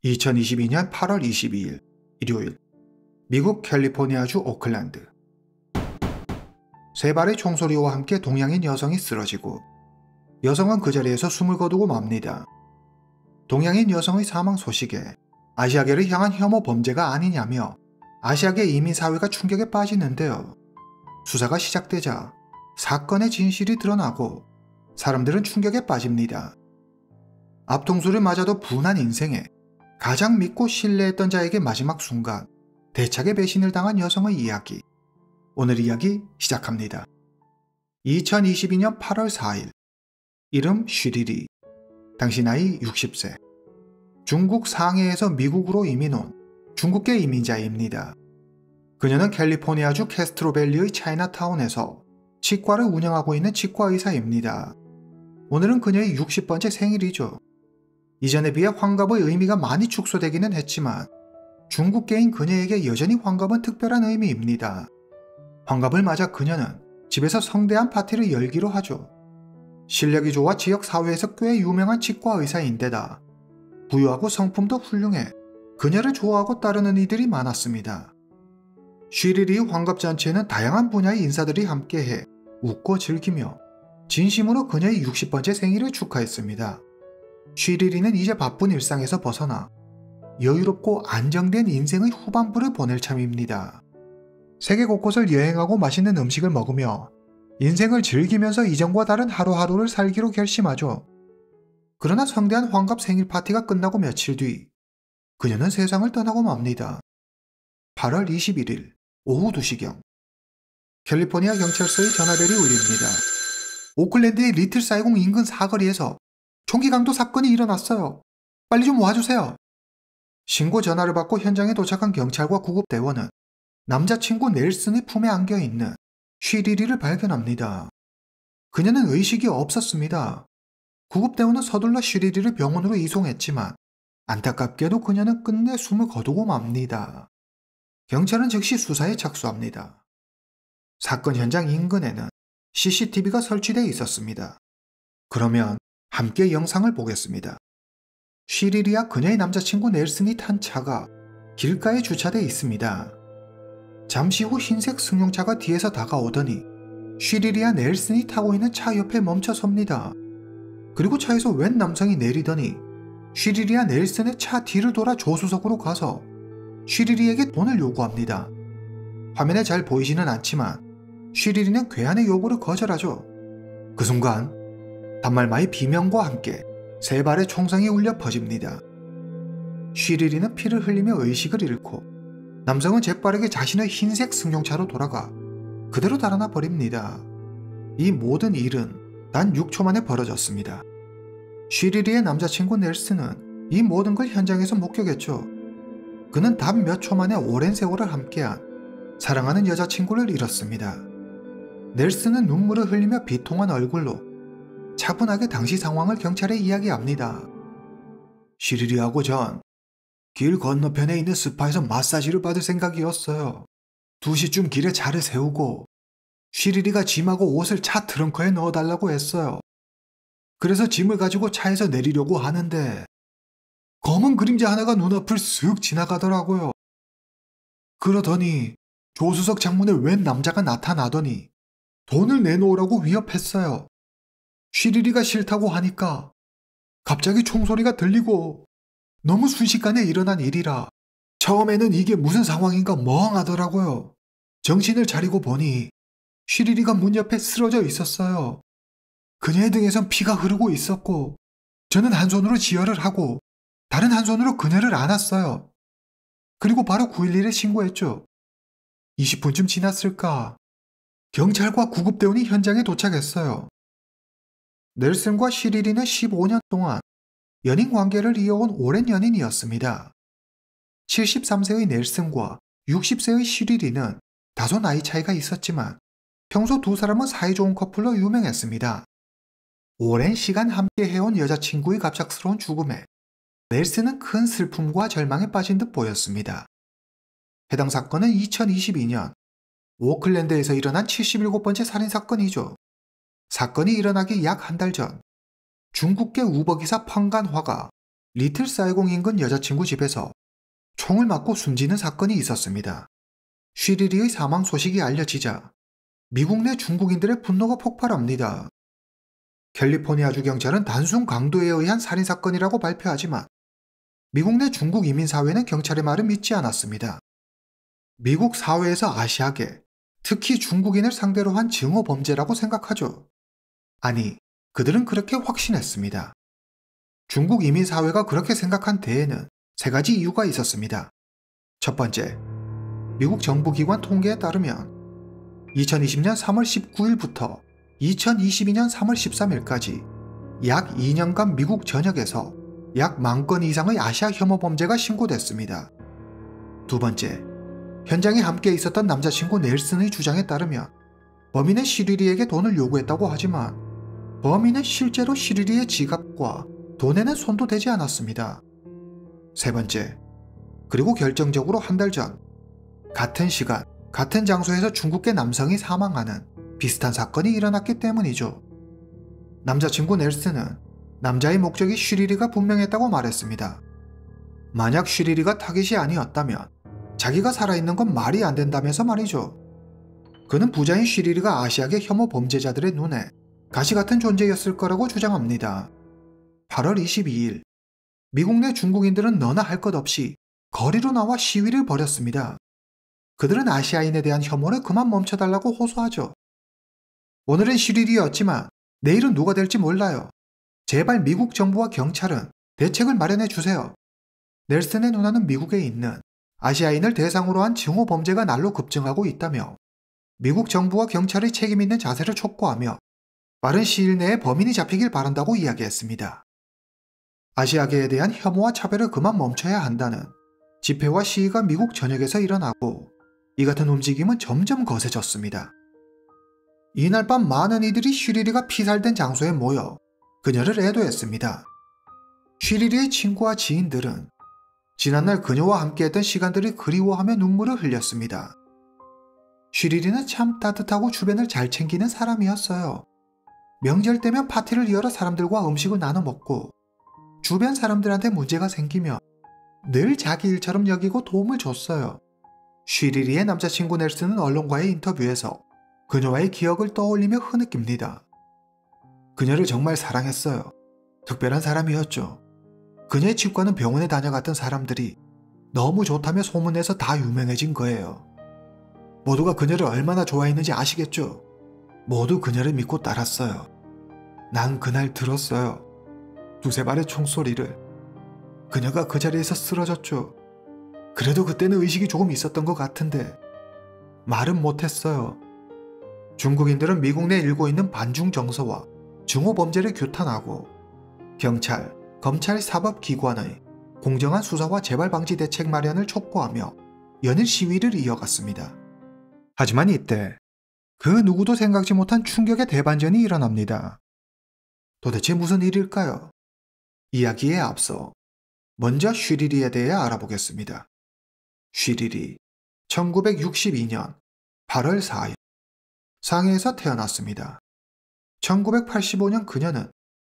2022년 8월 22일 일요일 미국 캘리포니아주 오클랜드. 세 발의 총소리와 함께 동양인 여성이 쓰러지고 여성은 그 자리에서 숨을 거두고 맙니다. 동양인 여성의 사망 소식에 아시아계를 향한 혐오 범죄가 아니냐며 아시아계 이민사회가 충격에 빠지는데요. 수사가 시작되자 사건의 진실이 드러나고 사람들은 충격에 빠집니다. 앞통수를 맞아도 분한 인생에 가장 믿고 신뢰했던 자에게 마지막 순간 대차게 배신을 당한 여성의 이야기. 오늘 이야기 시작합니다. 2022년 8월 4일 이름 쉬리리. 당시 나이 60세. 중국 상해에서 미국으로 이민 온 중국계 이민자입니다. 그녀는 캘리포니아주 캐스트로밸리의 차이나타운에서 치과를 운영하고 있는 치과의사입니다. 오늘은 그녀의 60번째 생일이죠. 이전에 비해 환갑의 의미가 많이 축소되기는 했지만 중국계인 그녀에게 여전히 환갑은 특별한 의미입니다. 환갑을 맞아 그녀는 집에서 성대한 파티를 열기로 하죠. 실력이 좋아 지역 사회에서 꽤 유명한 치과 의사인데다 부유하고 성품도 훌륭해 그녀를 좋아하고 따르는 이들이 많았습니다. 쉬리리 환갑잔치에는 다양한 분야의 인사들이 함께해 웃고 즐기며 진심으로 그녀의 60번째 생일을 축하했습니다. 쉬리리는 이제 바쁜 일상에서 벗어나 여유롭고 안정된 인생의 후반부를 보낼 참입니다. 세계 곳곳을 여행하고 맛있는 음식을 먹으며 인생을 즐기면서 이전과 다른 하루하루를 살기로 결심하죠. 그러나 성대한 환갑 생일 파티가 끝나고 며칠 뒤 그녀는 세상을 떠나고 맙니다. 8월 21일 오후 2시경 캘리포니아 경찰서의 전화벨이 울립니다. 오클랜드의 리틀 사이공 인근 사거리에서 총기 강도 사건이 일어났어요. 빨리 좀 와주세요. 신고 전화를 받고 현장에 도착한 경찰과 구급대원은 남자친구 넬슨의 품에 안겨있는 쉬리리를 발견합니다. 그녀는 의식이 없었습니다. 구급대원은 서둘러 쉬리리를 병원으로 이송했지만 안타깝게도 그녀는 끝내 숨을 거두고 맙니다. 경찰은 즉시 수사에 착수합니다. 사건 현장 인근에는 CCTV가 설치되어 있었습니다. 그러면 함께 영상을 보겠습니다. 쉬리리와 그녀의 남자친구 넬슨이 탄 차가 길가에 주차되어 있습니다. 잠시 후 흰색 승용차가 뒤에서 다가오더니 쉬리리와 넬슨이 타고 있는 차 옆에 멈춰섭니다. 그리고 차에서 웬 남성이 내리더니 쉬리리와 넬슨의 차 뒤를 돌아 조수석으로 가서 쉬리리에게 돈을 요구합니다. 화면에 잘 보이지는 않지만 쉬리리는 괴한의 요구를 거절하죠. 그 순간 단말마의 비명과 함께 세 발의 총성이 울려 퍼집니다. 쉬리리는 피를 흘리며 의식을 잃고 남성은 재빠르게 자신의 흰색 승용차로 돌아가 그대로 달아나 버립니다. 이 모든 일은 단 6초 만에 벌어졌습니다. 쉬리리의 남자친구 넬슨은 이 모든 걸 현장에서 목격했죠. 그는 단 몇 초 만에 오랜 세월을 함께한 사랑하는 여자친구를 잃었습니다. 넬슨은 눈물을 흘리며 비통한 얼굴로 차분하게 당시 상황을 경찰에 이야기합니다. 쉬리리하고 전 길 건너편에 있는 스파에서 마사지를 받을 생각이었어요. 2시쯤 길에 차를 세우고 쉬리리가 짐하고 옷을 차 트렁크에 넣어달라고 했어요. 그래서 짐을 가지고 차에서 내리려고 하는데 검은 그림자 하나가 눈앞을 쓱 지나가더라고요. 그러더니 조수석 창문에 웬 남자가 나타나더니 돈을 내놓으라고 위협했어요. 쉬리리가 싫다고 하니까 갑자기 총소리가 들리고 너무 순식간에 일어난 일이라 처음에는 이게 무슨 상황인가 멍하더라고요. 정신을 차리고 보니 쉬리리가 문 옆에 쓰러져 있었어요. 그녀의 등에선 피가 흐르고 있었고 저는 한 손으로 지혈을 하고 다른 한 손으로 그녀를 안았어요. 그리고 바로 911에 신고했죠. 20분쯤 지났을까 경찰과 구급대원이 현장에 도착했어요. 넬슨과 쉬리리는 15년 동안 연인 관계를 이어온 오랜 연인이었습니다. 73세의 넬슨과 60세의 쉬리리는 다소 나이 차이가 있었지만 평소 두 사람은 사이좋은 커플로 유명했습니다. 오랜 시간 함께 해온 여자친구의 갑작스러운 죽음에 넬슨은 큰 슬픔과 절망에 빠진 듯 보였습니다. 해당 사건은 2022년 오클랜드에서 일어난 77번째 살인사건이죠. 사건이 일어나기 약 한 달 전 중국계 우버기사 펑간화가 리틀 사이공 인근 여자친구 집에서 총을 맞고 숨지는 사건이 있었습니다. 쉬리리의 사망 소식이 알려지자 미국 내 중국인들의 분노가 폭발합니다. 캘리포니아주 경찰은 단순 강도에 의한 살인사건이라고 발표하지만 미국 내 중국 이민사회는 경찰의 말을 믿지 않았습니다. 미국 사회에서 아시아계, 특히 중국인을 상대로 한 증오범죄라고 생각하죠. 아니, 그들은 그렇게 확신했습니다. 중국 이민사회가 그렇게 생각한 데에는 세 가지 이유가 있었습니다. 첫 번째, 미국 정부기관 통계에 따르면 2020년 3월 19일부터 2022년 3월 13일까지 약 2년간 미국 전역에서 약 10,000건 이상의 아시아 혐오 범죄가 신고됐습니다. 두 번째, 현장에 함께 있었던 남자친구 넬슨의 주장에 따르면 범인은 시리리에게 돈을 요구했다고 하지만 범인은 실제로 시리리의 지갑과 돈에는 손도 대지 않았습니다. 세 번째, 그리고 결정적으로 한 달 전 같은 시간, 같은 장소에서 중국계 남성이 사망하는 비슷한 사건이 일어났기 때문이죠. 남자친구 넬슨은 남자의 목적이 쉬리리가 분명했다고 말했습니다. 만약 쉬리리가 타깃이 아니었다면 자기가 살아있는 건 말이 안 된다면서 말이죠. 그는 부자인 쉬리리가 아시아계 혐오 범죄자들의 눈에 가시 같은 존재였을 거라고 주장합니다. 8월 22일, 미국 내 중국인들은 너나 할 것 없이 거리로 나와 시위를 벌였습니다. 그들은 아시아인에 대한 혐오를 그만 멈춰달라고 호소하죠. 오늘은 쉬리리였지만 내일은 누가 될지 몰라요. 제발 미국 정부와 경찰은 대책을 마련해 주세요. 넬슨의 누나는 미국에 있는 아시아인을 대상으로 한 증오 범죄가 날로 급증하고 있다며 미국 정부와 경찰의 책임 있는 자세를 촉구하며 빠른 시일 내에 범인이 잡히길 바란다고 이야기했습니다. 아시아계에 대한 혐오와 차별을 그만 멈춰야 한다는 집회와 시위가 미국 전역에서 일어나고 이 같은 움직임은 점점 거세졌습니다. 이날 밤 많은 이들이 쉬리리가 피살된 장소에 모여 그녀를 애도했습니다. 쉬리리의 친구와 지인들은 지난날 그녀와 함께했던 시간들을 그리워하며 눈물을 흘렸습니다. 쉬리리는 참 따뜻하고 주변을 잘 챙기는 사람이었어요. 명절 때면 파티를 열어 사람들과 음식을 나눠 먹고 주변 사람들한테 문제가 생기면 늘 자기 일처럼 여기고 도움을 줬어요. 쉬리리의 남자친구 넬슨은 언론과의 인터뷰에서 그녀와의 기억을 떠올리며 흐느낍니다. 그녀를 정말 사랑했어요. 특별한 사람이었죠. 그녀의 치과는 병원에 다녀갔던 사람들이 너무 좋다며 소문내서 다 유명해진 거예요. 모두가 그녀를 얼마나 좋아했는지 아시겠죠? 모두 그녀를 믿고 따랐어요. 난 그날 들었어요. 두세 발의 총소리를. 그녀가 그 자리에서 쓰러졌죠. 그래도 그때는 의식이 조금 있었던 것 같은데 말은 못했어요. 중국인들은 미국 내 일고 있는 반중 정서와 증오 범죄를 규탄하고 경찰, 검찰 사법기관의 공정한 수사와 재발 방지 대책 마련을 촉구하며 연일 시위를 이어갔습니다. 하지만 이때 그 누구도 생각지 못한 충격의 대반전이 일어납니다. 도대체 무슨 일일까요? 이야기에 앞서 먼저 쉬리리에 대해 알아보겠습니다. 쉬리리, 1962년 8월 4일 상해에서 태어났습니다. 1985년 그녀는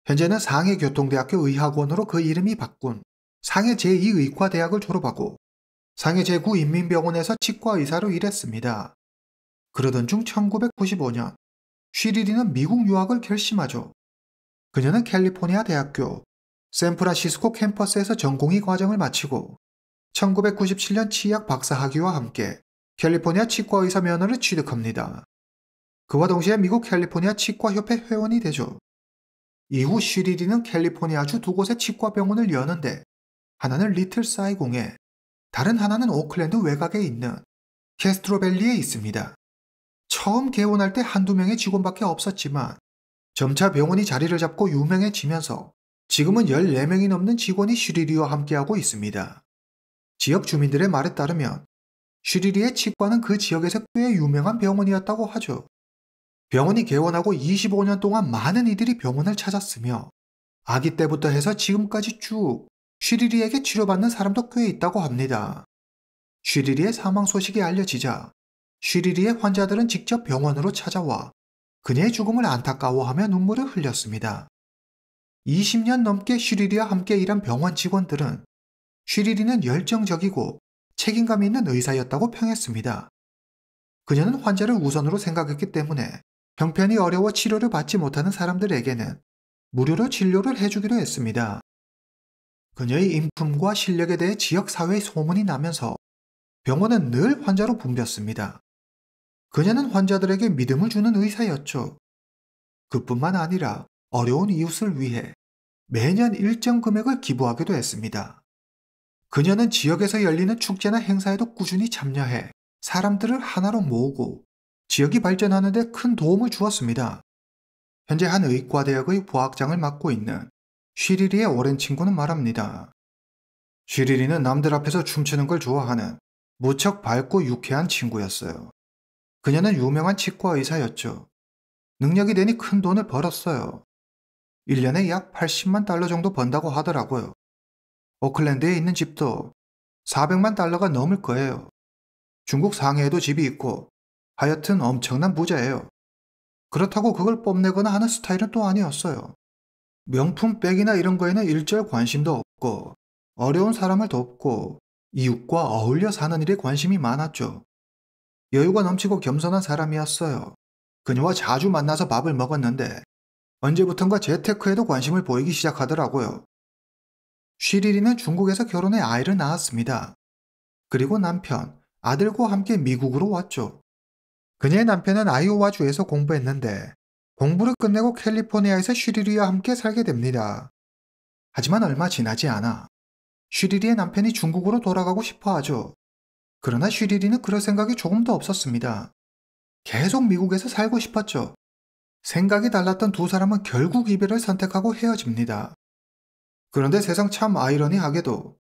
현재는 상해교통대학교 의학원으로 그 이름이 바꾼 상해 제2의과대학을 졸업하고 상해 제9인민병원에서 치과의사로 일했습니다. 그러던 중 1995년 쉬리리는 미국 유학을 결심하죠. 그녀는 캘리포니아 대학교 샌프란시스코 캠퍼스에서 전공의 과정을 마치고 1997년 치약 박사학위와 함께 캘리포니아 치과의사 면허를 취득합니다. 그와 동시에 미국 캘리포니아 치과협회 회원이 되죠. 이후 쉬리리는 캘리포니아주 두 곳의 치과병원을 여는데 하나는 리틀 사이공에 다른 하나는 오클랜드 외곽에 있는 캐스트로밸리에 있습니다. 처음 개원할 때 한두 명의 직원밖에 없었지만 점차 병원이 자리를 잡고 유명해지면서 지금은 14명이 넘는 직원이 쉬리리와 함께하고 있습니다. 지역 주민들의 말에 따르면 쉬리리의 치과는 그 지역에서 꽤 유명한 병원이었다고 하죠. 병원이 개원하고 25년 동안 많은 이들이 병원을 찾았으며 아기 때부터 해서 지금까지 쭉 쉬리리에게 치료받는 사람도 꽤 있다고 합니다. 쉬리리의 사망 소식이 알려지자 쉬리리의 환자들은 직접 병원으로 찾아와 그녀의 죽음을 안타까워하며 눈물을 흘렸습니다. 20년 넘게 슈리리와 함께 일한 병원 직원들은 슈리리는 열정적이고 책임감 있는 의사였다고 평했습니다. 그녀는 환자를 우선으로 생각했기 때문에 형편이 어려워 치료를 받지 못하는 사람들에게는 무료로 진료를 해주기로 했습니다. 그녀의 인품과 실력에 대해 지역사회의 소문이 나면서 병원은 늘 환자로 붐볐습니다. 그녀는 환자들에게 믿음을 주는 의사였죠. 그뿐만 아니라 어려운 이웃을 위해 매년 일정 금액을 기부하기도 했습니다. 그녀는 지역에서 열리는 축제나 행사에도 꾸준히 참여해 사람들을 하나로 모으고 지역이 발전하는 데 큰 도움을 주었습니다. 현재 한 의과대학의 부학장을 맡고 있는 쉬리리의 오랜 친구는 말합니다. 쉬리리는 남들 앞에서 춤추는 걸 좋아하는 무척 밝고 유쾌한 친구였어요. 그녀는 유명한 치과 의사였죠. 능력이 되니 큰 돈을 벌었어요. 1년에 약 80만 달러 정도 번다고 하더라고요. 오클랜드에 있는 집도 400만 달러가 넘을 거예요. 중국 상해에도 집이 있고 하여튼 엄청난 부자예요. 그렇다고 그걸 뽐내거나 하는 스타일은 또 아니었어요. 명품 백이나 이런 거에는 일절 관심도 없고 어려운 사람을 돕고 이웃과 어울려 사는 일에 관심이 많았죠. 여유가 넘치고 겸손한 사람이었어요. 그녀와 자주 만나서 밥을 먹었는데 언제부턴가 재테크에도 관심을 보이기 시작하더라고요. 쉬리리는 중국에서 결혼해 아이를 낳았습니다. 그리고 남편, 아들과 함께 미국으로 왔죠. 그녀의 남편은 아이오와주에서 공부했는데 공부를 끝내고 캘리포니아에서 쉬리리와 함께 살게 됩니다. 하지만 얼마 지나지 않아 쉬리리의 남편이 중국으로 돌아가고 싶어 하죠. 그러나 쉬리리는 그럴 생각이 조금도 없었습니다. 계속 미국에서 살고 싶었죠. 생각이 달랐던 두 사람은 결국 이별을 선택하고 헤어집니다. 그런데 세상 참 아이러니하게도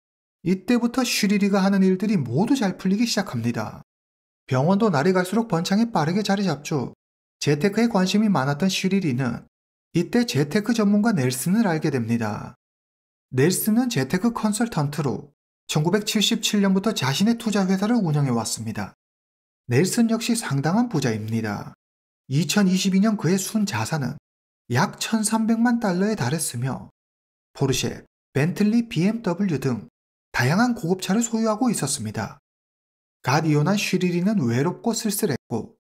이때부터 쉬리리가 하는 일들이 모두 잘 풀리기 시작합니다. 병원도 날이 갈수록 번창이 빠르게 자리 잡죠. 재테크에 관심이 많았던 쉬리리는 이때 재테크 전문가 넬슨을 알게 됩니다. 넬슨은 재테크 컨설턴트로 1977년부터 자신의 투자 회사를 운영해 왔습니다. 넬슨 역시 상당한 부자입니다. 2022년 그의 순 자산은 약 1,300만 달러에 달했으며 포르쉐, 벤틀리, BMW 등 다양한 고급차를 소유하고 있었습니다. 갓 이혼한 쉬리리는 외롭고 쓸쓸했고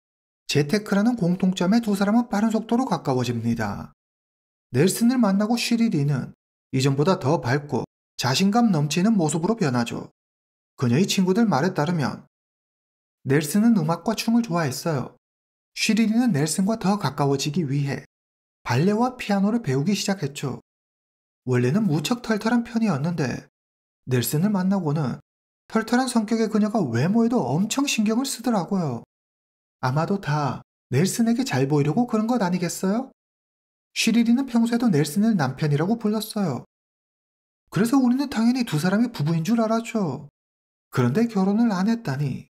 재테크라는 공통점에 두 사람은 빠른 속도로 가까워집니다. 넬슨을 만나고 쉬리리는 이전보다 더 밝고 자신감 넘치는 모습으로 변하죠. 그녀의 친구들 말에 따르면 넬슨은 음악과 춤을 좋아했어요. 쉬리리는 넬슨과 더 가까워지기 위해 발레와 피아노를 배우기 시작했죠. 원래는 무척 털털한 편이었는데 넬슨을 만나고는 털털한 성격의 그녀가 외모에도 엄청 신경을 쓰더라고요. 아마도 다 넬슨에게 잘 보이려고 그런 것 아니겠어요? 쉬리리는 평소에도 넬슨을 남편이라고 불렀어요. 그래서 우리는 당연히 두 사람이 부부인 줄 알았죠. 그런데 결혼을 안 했다니.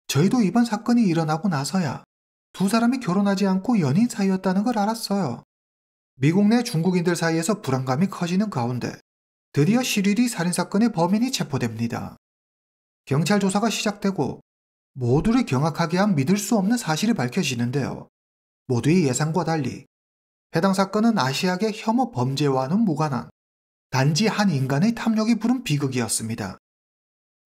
저희도 이번 사건이 일어나고 나서야 두 사람이 결혼하지 않고 연인 사이였다는 걸 알았어요. 미국 내 중국인들 사이에서 불안감이 커지는 가운데 드디어 쉬리리 살인사건의 범인이 체포됩니다. 경찰 조사가 시작되고 모두를 경악하게 한 믿을 수 없는 사실이 밝혀지는데요. 모두의 예상과 달리 해당 사건은 아시아계 혐오 범죄와는 무관한 단지 한 인간의 탐욕이 부른 비극이었습니다.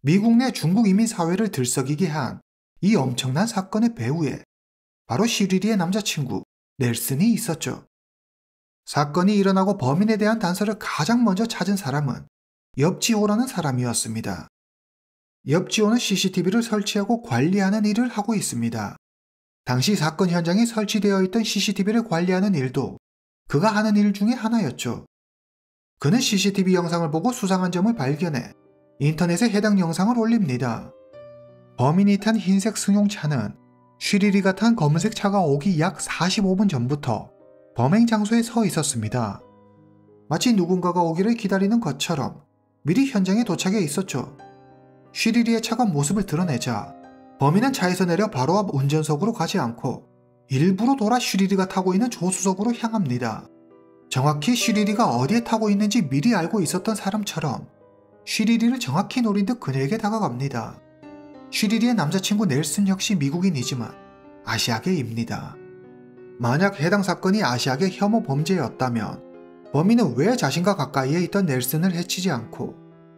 미국 내 중국 이민 사회를 들썩이게 한 이 엄청난 사건의 배후에 바로 쉬리리의 남자친구 넬슨이 있었죠. 사건이 일어나고 범인에 대한 단서를 가장 먼저 찾은 사람은 엽지호라는 사람이었습니다. 엽지호는 CCTV를 설치하고 관리하는 일을 하고 있습니다. 당시 사건 현장에 설치되어 있던 CCTV를 관리하는 일도 그가 하는 일 중에 하나였죠. 그는 CCTV 영상을 보고 수상한 점을 발견해 인터넷에 해당 영상을 올립니다. 범인이 탄 흰색 승용차는 쉬리리가 탄 검은색 차가 오기 약 45분 전부터 범행 장소에 서 있었습니다. 마치 누군가가 오기를 기다리는 것처럼 미리 현장에 도착해 있었죠. 쉬리리의 차가 모습을 드러내자 범인은 차에서 내려 바로 앞 운전석으로 가지 않고 일부러 돌아 쉬리리가 타고 있는 조수석으로 향합니다. 정확히 쉬리리가 어디에 타고 있는지 미리 알고 있었던 사람처럼 쉬리리를 정확히 노린 듯 그녀에게 다가갑니다. 쉬리리의 남자친구 넬슨 역시 미국인이지만 아시아계입니다. 만약 해당 사건이 아시아계 혐오 범죄였다면 범인은 왜 자신과 가까이에 있던 넬슨을 해치지 않고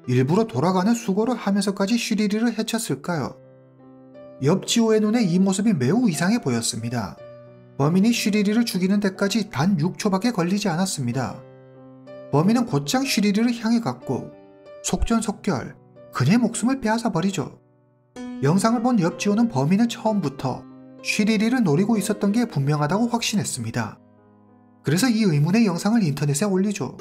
일부러 돌아가는 수고를 하면서까지 슈리리를 해쳤을까요? 옆지호의 눈에 이 모습이 매우 이상해 보였습니다. 범인이 슈리리를 죽이는 데까지 단 6초밖에 걸리지 않았습니다. 범인은 곧장 슈리리를 향해 갔고 속전속결 그녀의 목숨을 빼앗아 버리죠. 영상을 본 옆지호는 범인은 처음부터 슈리리를 노리고 있었던 게 분명하다고 확신했습니다. 그래서 이 의문의 영상을 인터넷에 올리죠.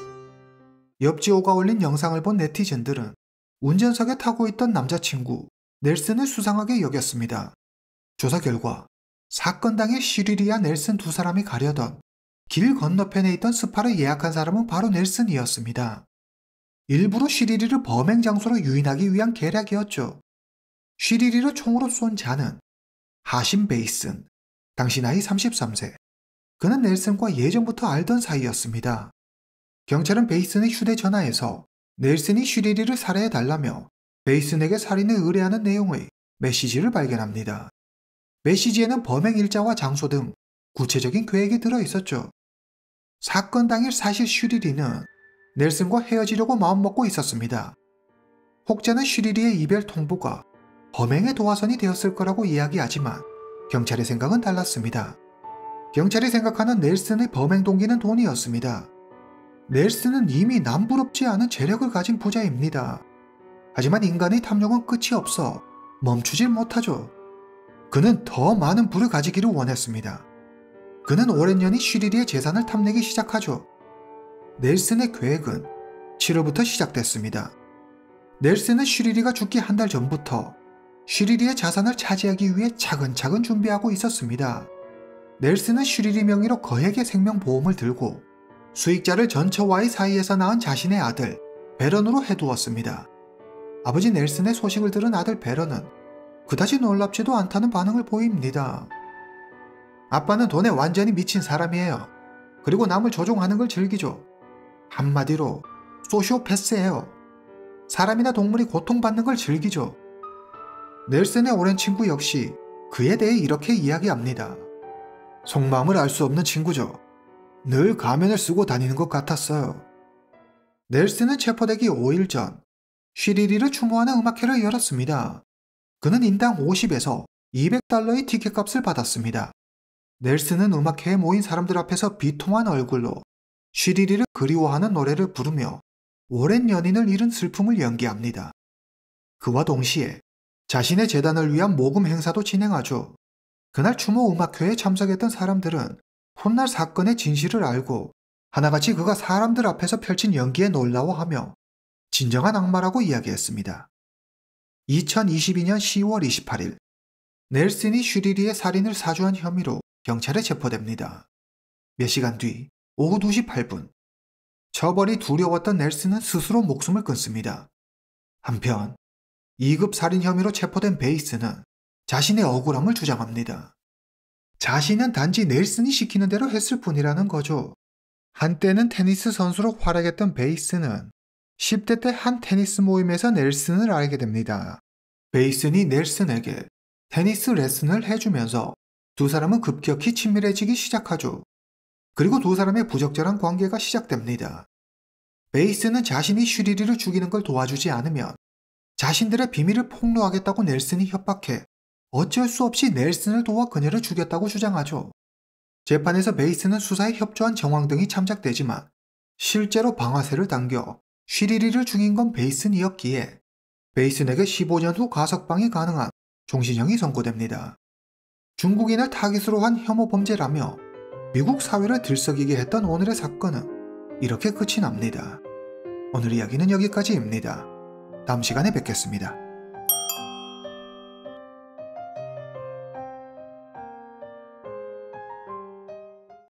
옆지호가 올린 영상을 본 네티즌들은 운전석에 타고 있던 남자친구 넬슨을 수상하게 여겼습니다. 조사 결과 사건 당일 슈리리와 넬슨 두 사람이 가려던 길 건너편에 있던 스파를 예약한 사람은 바로 넬슨이었습니다. 일부러 슈리리를 범행 장소로 유인하기 위한 계략이었죠. 슈리리를 총으로 쏜 자는 하심 베이슨, 당시 나이 33세. 그는 넬슨과 예전부터 알던 사이였습니다. 경찰은 베이슨의 휴대전화에서 넬슨이 슈리리를 살해해달라며 베이슨에게 살인을 의뢰하는 내용의 메시지를 발견합니다. 메시지에는 범행 일자와 장소 등 구체적인 계획이 들어있었죠. 사건 당일 사실 슈리리는 넬슨과 헤어지려고 마음먹고 있었습니다. 혹자는 슈리리의 이별 통보가 범행의 도화선이 되었을 거라고 이야기하지만 경찰의 생각은 달랐습니다. 경찰이 생각하는 넬슨의 범행 동기는 돈이었습니다. 넬슨은 이미 남부럽지 않은 재력을 가진 부자입니다. 하지만 인간의 탐욕은 끝이 없어 멈추질 못하죠. 그는 더 많은 부를 가지기를 원했습니다. 그는 오랜 년이 슈리리의 재산을 탐내기 시작하죠. 넬슨의 계획은 7월부터 시작됐습니다. 넬슨은 슈리리가 죽기 한 달 전부터 슈리리의 자산을 차지하기 위해 차근차근 준비하고 있었습니다. 넬슨은 슈리리 명의로 거액의 생명보험을 들고 수익자를 전처와의 사이에서 낳은 자신의 아들 베런으로 해두었습니다. 아버지 넬슨의 소식을 들은 아들 베런은 그다지 놀랍지도 않다는 반응을 보입니다. 아빠는 돈에 완전히 미친 사람이에요. 그리고 남을 조종하는 걸 즐기죠. 한마디로 소시오패스예요. 사람이나 동물이 고통받는 걸 즐기죠. 넬슨의 오랜 친구 역시 그에 대해 이렇게 이야기합니다. 속마음을 알 수 없는 친구죠. 늘 가면을 쓰고 다니는 것 같았어요. 넬슨은 체포되기 5일 전 슈리리를 추모하는 음악회를 열었습니다. 그는 인당 50에서 200달러의 티켓값을 받았습니다. 넬슨은 음악회에 모인 사람들 앞에서 비통한 얼굴로 슈리리를 그리워하는 노래를 부르며 오랜 연인을 잃은 슬픔을 연기합니다. 그와 동시에 자신의 재단을 위한 모금 행사도 진행하죠. 그날 추모 음악회에 참석했던 사람들은 훗날 사건의 진실을 알고 하나같이 그가 사람들 앞에서 펼친 연기에 놀라워하며 진정한 악마라고 이야기했습니다. 2022년 10월 28일 넬슨이 슈리리의 살인을 사주한 혐의로 경찰에 체포됩니다. 몇 시간 뒤 오후 2시 8분 처벌이 두려웠던 넬슨은 스스로 목숨을 끊습니다. 한편 2급 살인 혐의로 체포된 베이스는 자신의 억울함을 주장합니다. 자신은 단지 넬슨이 시키는 대로 했을 뿐이라는 거죠. 한때는 테니스 선수로 활약했던 베이스는 10대 때 한 테니스 모임에서 넬슨을 알게 됩니다. 베이슨이 넬슨에게 테니스 레슨을 해주면서 두 사람은 급격히 친밀해지기 시작하죠. 그리고 두 사람의 부적절한 관계가 시작됩니다. 베이스는 자신이 슈리리를 죽이는 걸 도와주지 않으면 자신들의 비밀을 폭로하겠다고 넬슨이 협박해 어쩔 수 없이 넬슨을 도와 그녀를 죽였다고 주장하죠. 재판에서 베이스는 수사에 협조한 정황 등이 참작되지만 실제로 방아쇠를 당겨 슈리리를 죽인 건 베이슨이었기에 베이슨에게 15년 후 가석방이 가능한 종신형이 선고됩니다. 중국인을 타깃으로 한 혐오 범죄라며 미국 사회를 들썩이게 했던 오늘의 사건은 이렇게 끝이 납니다. 오늘 이야기는 여기까지입니다. 다음 시간에 뵙겠습니다.